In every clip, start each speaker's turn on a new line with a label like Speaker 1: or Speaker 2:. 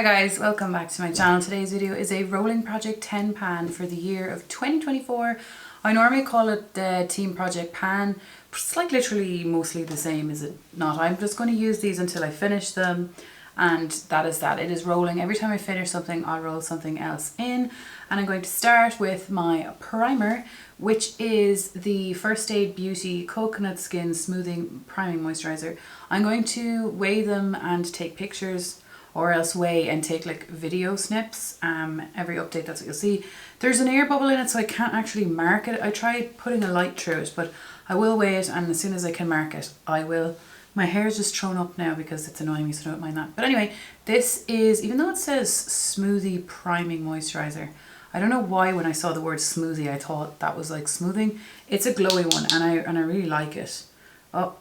Speaker 1: Hi guys, welcome back to my channel. Today's video is a rolling project 10 pan for the year of 2024. I normally call it the Team Project Pan. It's like literally mostly the same, is it not? I'm just going to use these until I finish them, and that is that. It is rolling. Every time I finish something, I'll roll something else in. And I'm going to start with my primer, which is the First Aid Beauty Coconut Skin Smoothing Priming Moisturizer. I'm going to weigh them and take pictures, or else weigh and take like video snips. Every update, that's what you'll see. There's an air bubble in it, so I can't actually mark it. I tried putting a light through it, but I will weigh it, and as soon as I can mark it, I will. My hair's just thrown up now because it's annoying me, so don't mind that. But anyway, this is, even though it says Smoothie Priming Moisturizer, I don't know why when I saw the word smoothie I thought that was like smoothing. It's a glowy one, and I really like it. Oh,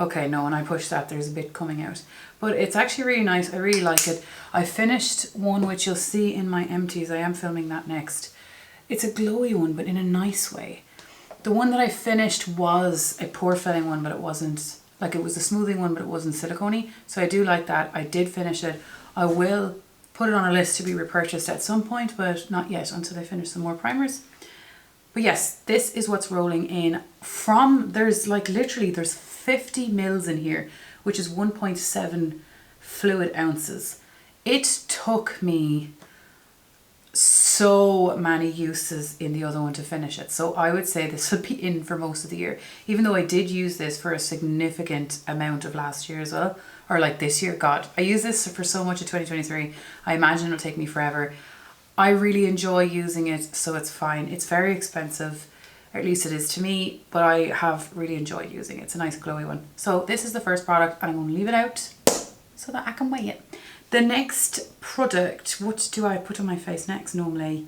Speaker 1: okay, no, when I push that there's a bit coming out. But it's actually really nice. I really like it. I finished one which you'll see in my empties. I am filming that next. It's a glowy one, but in a nice way. The one that I finished was a pore filling one, but it wasn't, like, it was a smoothing one, but it wasn't silicone-y. So I do like that. I did finish it. I will put it on a list to be repurchased at some point, but not yet until I finish some more primers. But yes, this is what's rolling in from, there's like literally, there's 50 mils in here, which is 1.7 fluid ounces. It took me so many uses in the other one to finish it. So I would say this will be in for most of the year, even though I did use this for a significant amount of last year as well. Or like this year, God, I use this for so much of 2023. I imagine it'll take me forever. I really enjoy using it, so it's fine. It's very expensive, or at least it is to me, but I have really enjoyed using it. It's a nice glowy one. So this is the first product, and I'm going to leave it out so that I can weigh it. The next product, what do I put on my face next normally?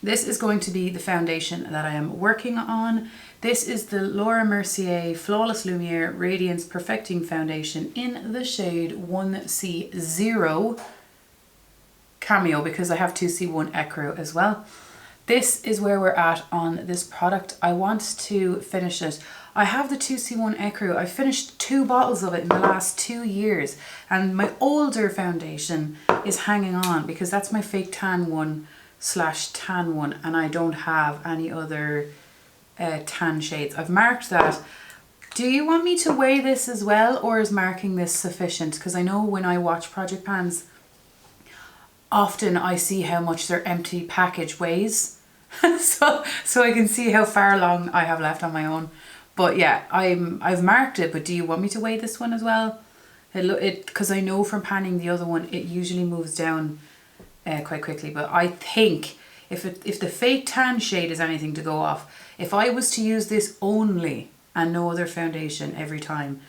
Speaker 1: This is going to be the foundation that I am working on. This is the Laura Mercier Flawless Lumiere Radiance Perfecting Foundation in the shade 1C0 Cameo, because I have 2C1 Ecru as well. This is where we're at on this product. I want to finish it. I have the 2C1 Ecru. I finished 2 bottles of it in the last 2 years, and my older foundation is hanging on because that's my fake tan one / tan one, and I don't have any other tan shades. I've marked that. Do you want me to weigh this as well, or is marking this sufficient? Because I know when I watch project pans, often I see how much their empty package weighs. so I can see how far along I have left on my own. But yeah, I've marked it, but do you want me to weigh this one as well? Because I know from panning the other one, it usually moves down quite quickly. But I think if the fake tan shade is anything to go off, if I was to use this only and no other foundation every time,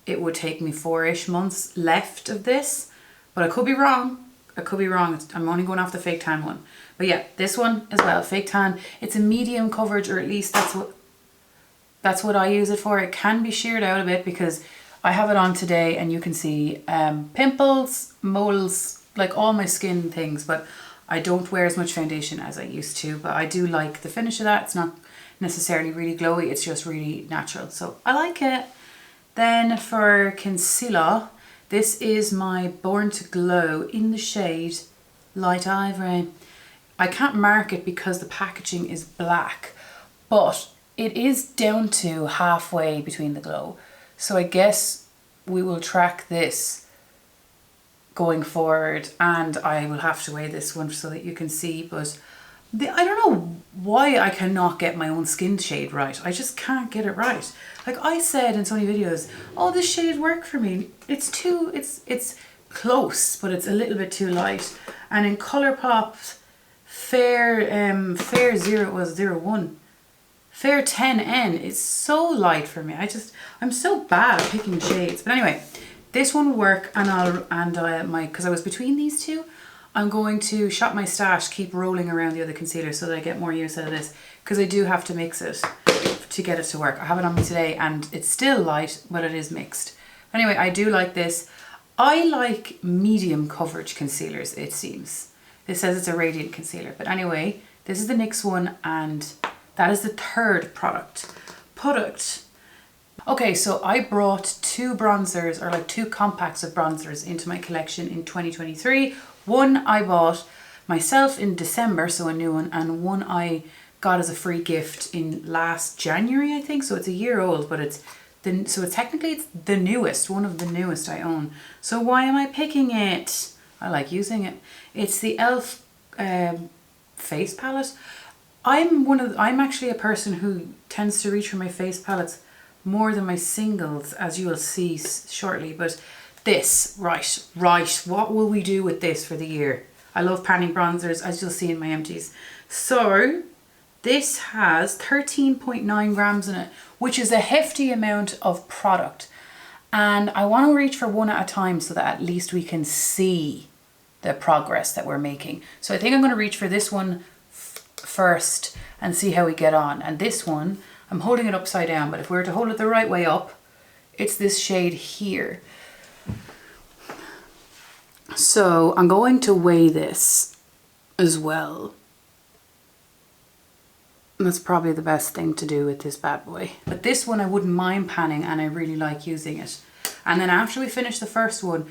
Speaker 1: it would take me 4-ish months left of this. But I could be wrong. I could be wrong. I'm only going off the fake tan one. But yeah, this one as well, fake tan. It's a medium coverage, or at least that's what I use it for. It can be sheared out a bit because I have it on today, and you can see pimples, moles, like all my skin things, but I don't wear as much foundation as I used to. But I do like the finish of that. It's not necessarily really glowy, it's just really natural. So I like it. Then for concealer, this is my Born to Glow in the shade Light Ivory. I can't mark it because the packaging is black, but it is down to halfway between the glow. So I guess we will track this going forward, and I will have to weigh this one so that you can see. But I don't know why I cannot get my own skin shade right. I just can't get it right. Like I said in so many videos, oh, this shade worked for me. It's close, but it's a little bit too light. And in Colourpop, Fair 01, Fair 10N is so light for me. I'm so bad at picking shades. But anyway, this one will work, and because I was between these two, I'm going to shop my stash, keep rolling around the other concealer so that I get more use out of this, because I do have to mix it to get it to work. I have it on me today, and it's still light, but it is mixed. Anyway, I do like this. I like medium coverage concealers, it seems. This says it's a radiant concealer, but anyway, this is the NYX one, and that is the third product. Okay, so I brought two bronzers, or like two compacts of bronzers into my collection in 2023. One I bought myself in December, so a new one, and one I got as a free gift in last January, I think. So it's a year old, but it's technically it's the newest, one of the newest I own. So why am I picking it? I like using it. It's the e.l.f. face palette. I'm actually a person who tends to reach for my face palettes more than my singles, as you will see shortly. But this, right, what will we do with this for the year? I love panning bronzers, as you'll see in my empties. So this has 13.9 grams in it, which is a hefty amount of product. And I want to reach for one at a time so that at least we can see the progress that we're making. So I think I'm going to reach for this one first and see how we get on. And this one, I'm holding it upside down, but if we were to hold it the right way up, it's this shade here. So I'm going to weigh this as well. And that's probably the best thing to do with this bad boy. But this one I wouldn't mind panning, and I really like using it. And then after we finish the first one,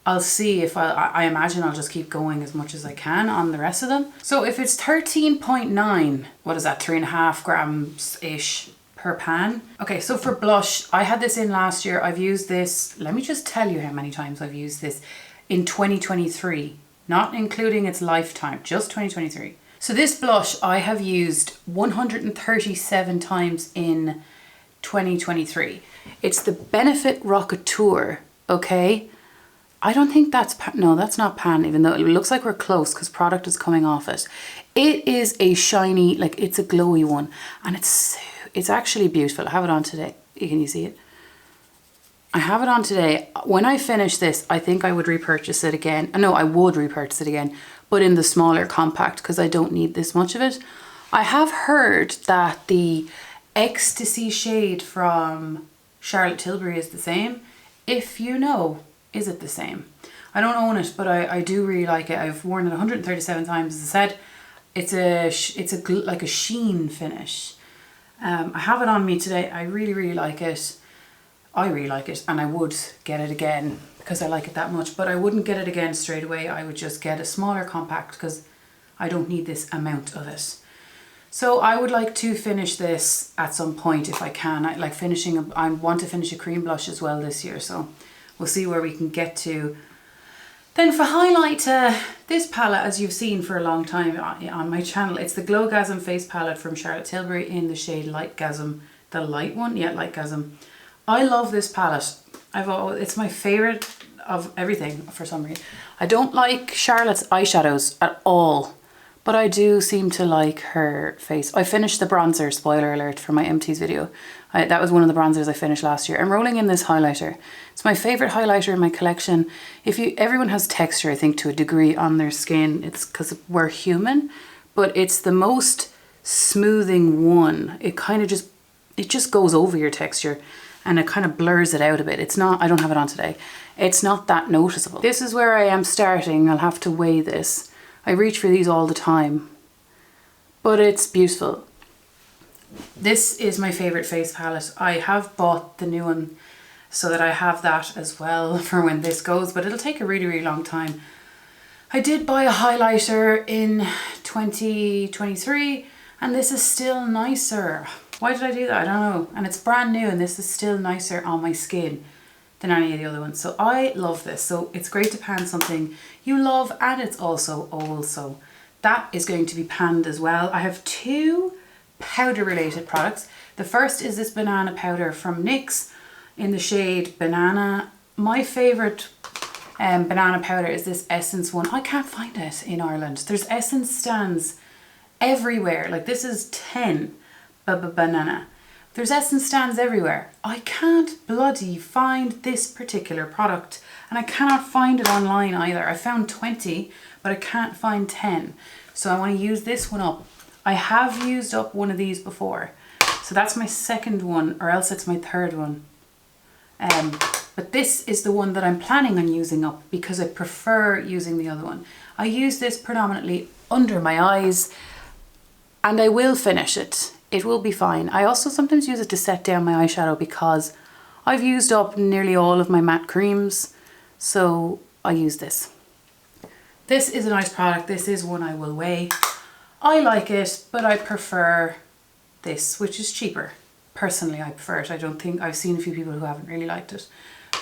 Speaker 1: I'll see if I imagine I'll just keep going as much as I can on the rest of them. So if it's 13.9, what is that, 3.5 grams-ish per pan? Okay, so for blush, I had this in last year. I've used this, let me just tell you how many times I've used this in 2023, not including its lifetime, just 2023. So this blush I have used 137 times in 2023. It's the Benefit Rockateur, okay? I don't think that's pan. No, that's not pan, even though it looks like we're close because product is coming off it. It is a shiny, like it's a glowy one, and it's actually beautiful. I have it on today. Can you see it? I have it on today. When I finish this, I think I would repurchase it again. No, I would repurchase it again, but in the smaller compact because I don't need this much of it. I have heard that the Ecstasy shade from Charlotte Tilbury is the same. If you know, is it the same? I don't own it, but I do really like it. I've worn it 137 times, as I said. It's like a sheen finish. I have it on me today. I really like it. I really like it, and I would get it again because I like it that much, but I wouldn't get it again straight away. I would just get a smaller compact because I don't need this amount of it. So I would like to finish this at some point if I can. I want to finish a cream blush as well this year, so we'll see where we can get to. Then for highlight, this palette, as you've seen for a long time on my channel, it's the Lightgasm face palette from Charlotte Tilbury in the shade Lightgasm, the light one, yeah, Lightgasm. I love this palette. It's my favorite of everything for some reason. I don't like Charlotte's eyeshadows at all, but I do seem to like her face. I finished the bronzer, spoiler alert, for my empties video. That was one of the bronzers I finished last year. I'm rolling in this highlighter. It's my favorite highlighter in my collection. Everyone has texture, I think, to a degree on their skin. It's because we're human, but it's the most smoothing one. It just goes over your texture and it kind of blurs it out a bit. It's not, I don't have it on today. It's not that noticeable. This is where I am starting. I'll have to weigh this. I reach for these all the time, but it's beautiful. This is my favorite face palette. I have bought the new one so that I have that as well for when this goes, but it'll take a really long time. I did buy a highlighter in 2023 and this is still nicer. Why did I do that? I don't know. And it's brand new and this is still nicer on my skin than any of the other ones. So I love this. So it's great to pan something you love, and it's also old. So that is going to be panned as well. I have two powder related products. The first is this banana powder from NYX in the shade Banana. My favorite banana powder is this Essence one. I can't find it in Ireland. There's Essence stands everywhere. Like this is 10 banana. There's Essence stands everywhere. I can't bloody find this particular product, and I cannot find it online either. I found 20, but I can't find 10. So I want to use this one up. I have used up one of these before. So that's my second one, or else it's my third one. But this is the one that I'm planning on using up because I prefer using the other one. I use this predominantly under my eyes, and I will finish it. it will be fine. I also sometimes use it to set down my eyeshadow because I've used up nearly all of my matte creams, so I use this. This is a nice product. This is one I will weigh. I like it, but I prefer this, which is cheaper. Personally, I prefer it. I don't think, I've seen a few people who haven't really liked it,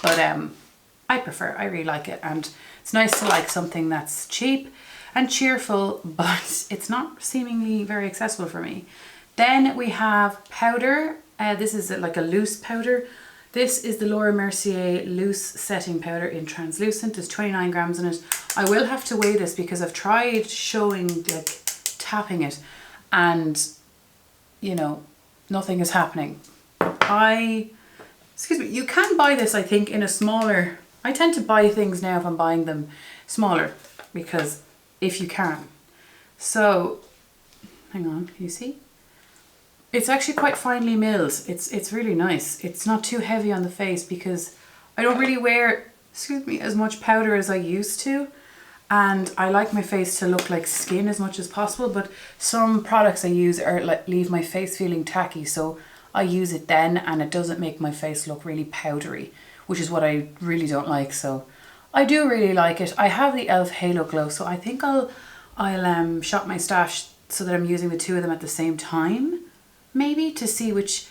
Speaker 1: but I really like it. And it's nice to like something that's cheap and cheerful, but it's not seemingly very accessible for me. Then we have powder. This is like a loose powder. This is the Laura Mercier loose setting powder in translucent. There's 29 grams in it. I will have to weigh this because I've tried showing, like tapping it, and you know, nothing is happening. Excuse me, you can buy this, I think, in a smaller, I tend to buy things now if I'm buying them smaller, because if you can. So, hang on, can you see? It's actually quite finely milled. It's really nice. It's not too heavy on the face because I don't really wear, excuse me, as much powder as I used to. And I like my face to look like skin as much as possible, but some products I use are like leave my face feeling tacky, so I use it then and it doesn't make my face look really powdery, which is what I really don't like. So I do really like it. I have the e.l.f. Halo Glow, so I think I'll shop my stash so that I'm using the two of them at the same time, maybe, to see which,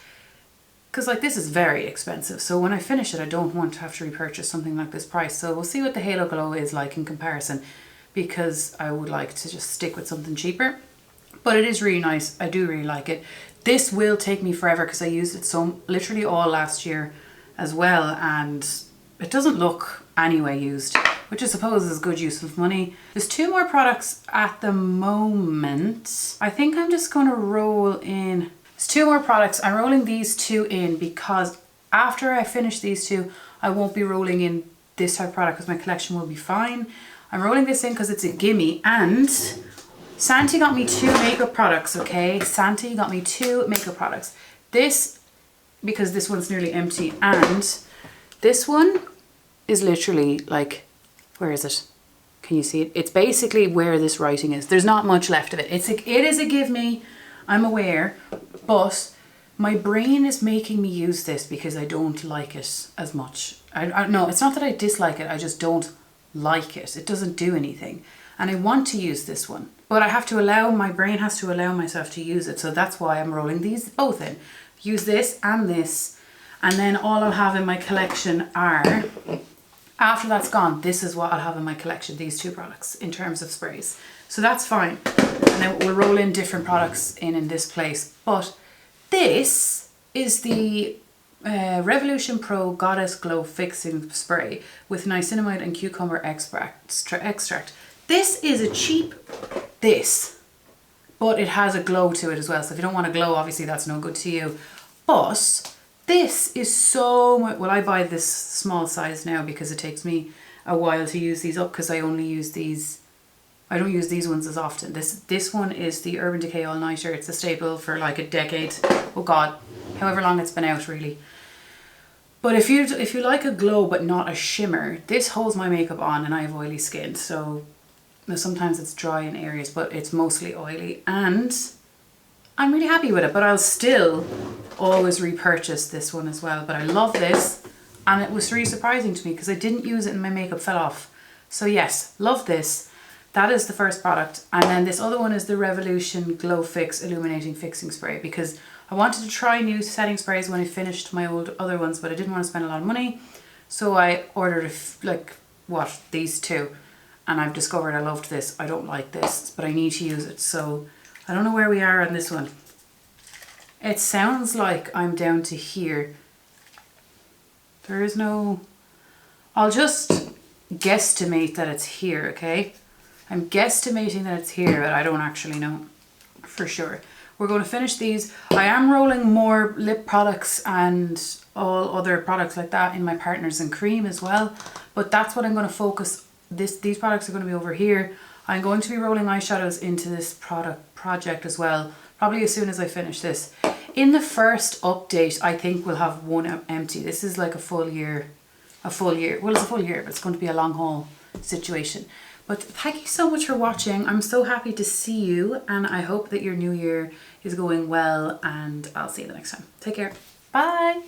Speaker 1: because like this is very expensive, so when I finish it I don't want to have to repurchase something like this price. So we'll see what the Halo Glow is like in comparison, because I would like to just stick with something cheaper. But it is really nice. I do really like it. This will take me forever because I used it so literally all last year as well, and it doesn't look anyway used, which I suppose is good use of money. There's two more products at the moment. I think I'm just going to roll in. There's two more products. I'm rolling these two in because after I finish these two, I won't be rolling in this type of product because my collection will be fine. I'm rolling this in because it's a gimme, and Santi got me two makeup products, okay? Santi got me two makeup products. This, because this one's nearly empty, and this one is literally like, where is it? Can you see it? It's basically where this writing is. There's not much left of it. It is a give me, I'm aware, but my brain is making me use this because I don't like it as much. No, it's not that I dislike it, I just don't like it. It doesn't do anything. And I want to use this one, but I have to allow, my brain has to allow myself to use it. So that's why I'm rolling these both in. Use this, and then all I'll have in my collection are, after that's gone, this is what I'll have in my collection, these two products in terms of sprays. So that's fine. And then we'll roll in different products in this place. But this is the Revolution Pro Goddess Glow Fixing Spray with niacinamide and cucumber extract. This is a cheap but it has a glow to it as well. So if you don't want a glow, obviously that's no good to you. But this is so much, well, I buy this small size now because it takes me a while to use these up, because I only use these, I don't use these ones as often. This one is the Urban Decay All Nighter. It's a staple for like a decade. Oh God, however long it's been out, really. But if you like a glow but not a shimmer, this holds my makeup on, and I have oily skin, so sometimes it's dry in areas, but it's mostly oily, and I'm really happy with it. But I'll still always repurchase this one as well. But I love this, and it was really surprising to me because I didn't use it and my makeup fell off. So yes, love this. That is the first product. And then this other one is the Revolution Glow Fix Illuminating Fixing Spray, because I wanted to try new setting sprays when I finished my other ones, but I didn't want to spend a lot of money. So I ordered these two. And I've discovered I loved this. I don't like this, but I need to use it. So I don't know where we are on this one. It sounds like I'm down to here. There is no, I'll just guesstimate that it's here, okay? I'm guesstimating that it's here, but I don't actually know for sure. We're going to finish these. I am rolling more lip products and all other products like that in my Partners in Cream as well. But that's what I'm going to focus. These products are going to be over here. I'm going to be rolling eyeshadows into this project as well, probably as soon as I finish this. In the first update, I think we'll have one empty. This is like a full year. Well, it's a full year, but it's going to be a long haul. situation. But thank you so much for watching. I'm so happy to see you, and I hope that your new year is going well, and I'll see you the next time. Take care. Bye.